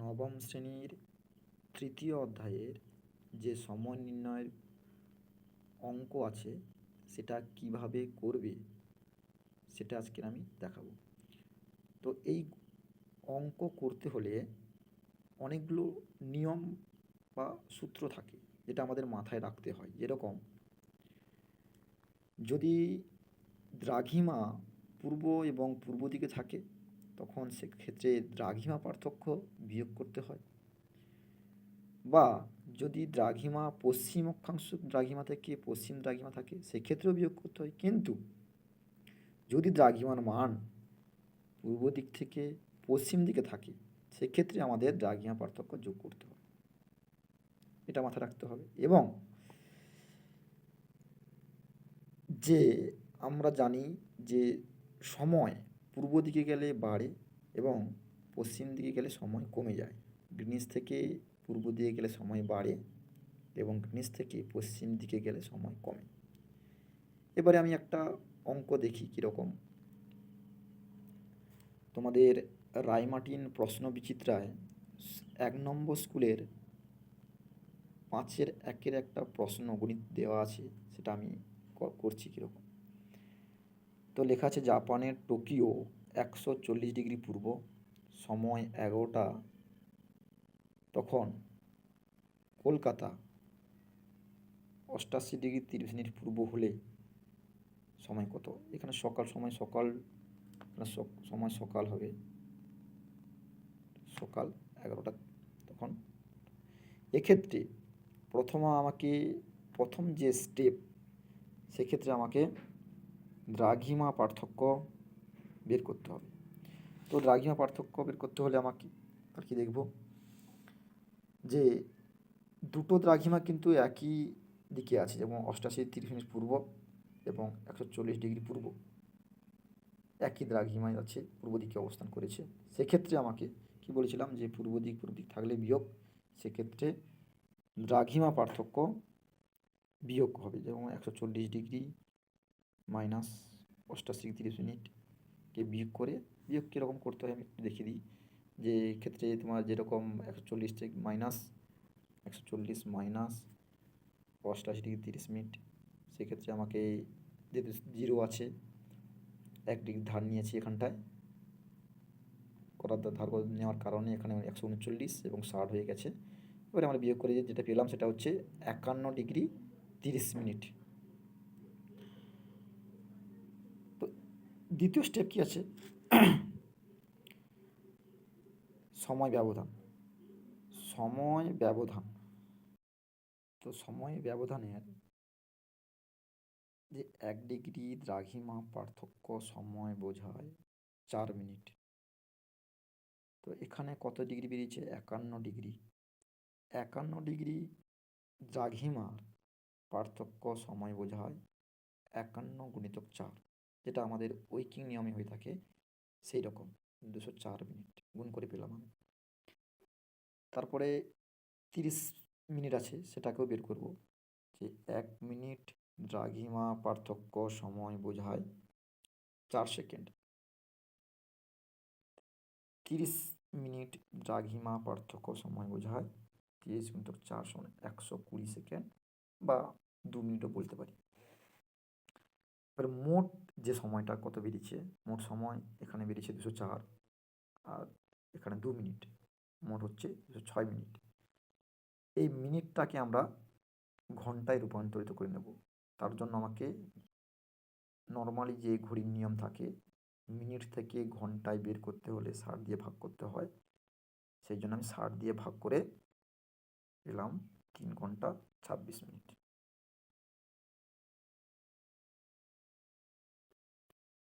নবম শ্রেণীর তৃতীয় অধ্যায়ের যে সময় নির্ণয়ের অঙ্ক আছে সেটা কিভাবে করবে সেটা আজকে আমি দেখাবো। তো এই অঙ্ক করতে হলে অনেকগুলো নিয়ম বা সূত্র থাকে যেটা আমাদের মাথায় রাখতে হয়। যেরকম যদি দ্রাঘিমা পূর্ব এবং পূর্ব দিকে থাকে তখন সেক্ষেত্রে দ্রাঘিমা পার্থক্য বিয়োগ করতে হয়, বা যদি দ্রাঘিমা পশ্চিম অক্ষাংশ দ্রাঘিমা থেকে পশ্চিম দ্রাঘিমা থাকে সেক্ষেত্রেও বিয়োগ করতে হয়। কিন্তু যদি দ্রাঘিমার মান পূর্ব দিক থেকে পশ্চিম দিকে থাকে সেক্ষেত্রে আমাদের দ্রাঘিমা পার্থক্য যোগ করতে হবে, এটা মাথায় রাখতে হবে। এবং যে আমরা জানি যে সময় পূর্ব দিকে গেলে বাড়ে এবং পশ্চিম দিকে গেলে সময় কমে যায়। গ্রিনিচ থেকে পূর্ব দিকে গেলে সময় বাড়ে এবং গ্রিনিচ থেকে পশ্চিম দিকে গেলে সময় কমে। এবারে আমি একটা অঙ্ক দেখি কীরকম। তোমাদের রায়মার্টিন প্রশ্ন বিচিত্রায় 1 নম্বর স্কুলের 5-এর 1-এর একটা প্রশ্ন গণিত দেওয়া আছে, সেটা আমি করছি কীরকম। তো লেখা আছে জাপানের টোকিও 140 ডিগ্রি পূর্ব, সময় 11টা, তখন কলকাতা 88 ডিগ্রি 30 মিনিট পূর্ব হলে সময় কত? এখানে সময় সকাল, সময় সকাল হবে, সকাল 11টা। তখন এক্ষেত্রে প্রথম যে স্টেপ, সেক্ষেত্রে আমাকে দ্রাঘিমা পার্থক্য বের করতে হবে। তো দ্রাঘিমা পার্থক্য বের করতে হলে আমাকে আর কি দেখব, যে দুটো দ্রাঘিমা কিন্তু একই দিকে আছে, যেমন 88 30 মিনিট পূর্ব এবং 140 ডিগ্রি পূর্ব একই দ্রাঘিমায় আছে, পূর্ব দিকে অবস্থান করেছে। সেক্ষেত্রে আমাকে কি বলেছিলাম যে পূর্ব দিক থাকলে বিয়োগ, সেক্ষেত্রে দ্রাঘিমা পার্থক্য বিয়োগ হবে। যেমন 140 ডিগ্রি মাইনাস 88 30 মিনিটকে বিয়োগ কীরকম করতে হয় আমি একটু দেখিয়ে দিই। যে ক্ষেত্রে তোমার যেরকম 140 থেকে মাইনাস 140 মাইনাস 88 ডিগ্রি 30 মিনিট, সেক্ষেত্রে আমাকে যেহেতু জিরো আছে 1 ডিগ্রি ধার নিয়েছি এখানটায়, ধার নেওয়ার কারণে এখানে 139 এবং 60 হয়ে গেছে। এবারে আমরা বিয়োগ করে যেটা পেলাম সেটা হচ্ছে 51 ডিগ্রি 30 মিনিট। তো দ্বিতীয় স্টেপ কি আছে, সময় ব্যবধান। তো সময় ব্যবধানের যে 1 ডিগ্রি দ্রাঘিমা পার্থক্য সময় বোঝায় 4 মিনিট। তো এখানে কত ডিগ্রি বেরিয়েছে? 51 ডিগ্রি। 51 ডিগ্রি দ্রাঘিমার পার্থক্য সময় বোঝায় 51 গুণিতক 4, যেটা আমাদের উইকিং নিয়মে হয়ে থাকে সেই রকম 204 মিনিট গুণ করে পেলাম আমি। তারপরে 30 মিনিট আছে, সেটাকেও বের করব, যে 1 মিনিট দ্রাঘিমা পার্থক্য সময় বোঝায় 4 সেকেন্ড। 30 মিনিট দ্রাঘিমা পার্থক্য সময় বোঝায় 30 গুণিতক 4 সমান 120 সেকেন্ড বা 2 মিনিটও বলতে পারি। এবার মোট যে সময়টা কত বেরিয়েছে, মোট সময় এখানে বেরিয়েছে 204 আর এখানে 2 মিনিট, মোট হচ্ছে 206 মিনিট। এই মিনিটটাকে আমরা ঘন্টায় রূপান্তরিত করে নেব। তার জন্য আমাকে নর্মালি যে ঘড়ির নিয়ম থাকে, মিনিট থেকে ঘন্টায় বের করতে হলে 60 দিয়ে ভাগ করতে হয়। সেই জন্য আমি 60 দিয়ে ভাগ করে পেলাম 3 ঘন্টা 26 মিনিট।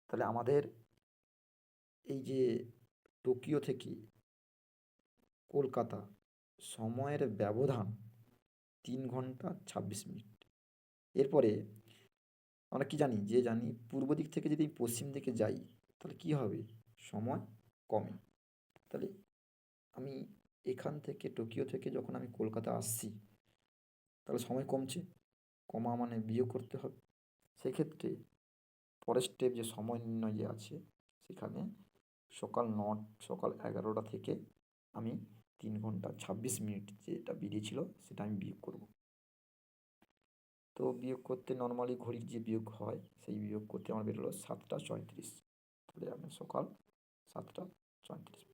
তাহলে আমাদের এই যে টোকিও থেকে কলকাতা সময়ের ব্যবধান 3 ঘন্টা 26 মিনিট। এরপরে আমরা কি জানি, পূর্ব দিক থেকে যদি পশ্চিম দিকে যাই তাহলে কি হবে, সময় কমে। তাহলে আমি এখান থেকে টোকিও থেকে যখন আমি কলকাতা আসছি তাহলে সময় কমছে, কমা মানে বিয়োগ করতে হবে। সেক্ষেত্রে পরের স্টেপ যে সময় নির্ণয় যে আছে, সেখানে সকাল 11টা থেকে আমি 3 ঘন্টা 26 মিনিট যেটা বেরিয়েছিল সেটা আমি বিয়োগ করব। তো বিয়োগ করতে নর্মালি ঘড়ির যে বিয়োগ হয় সেই বিয়োগ করতে আমার বেরোলো 7টা 34। তাহলে আমি সকাল 7টা 34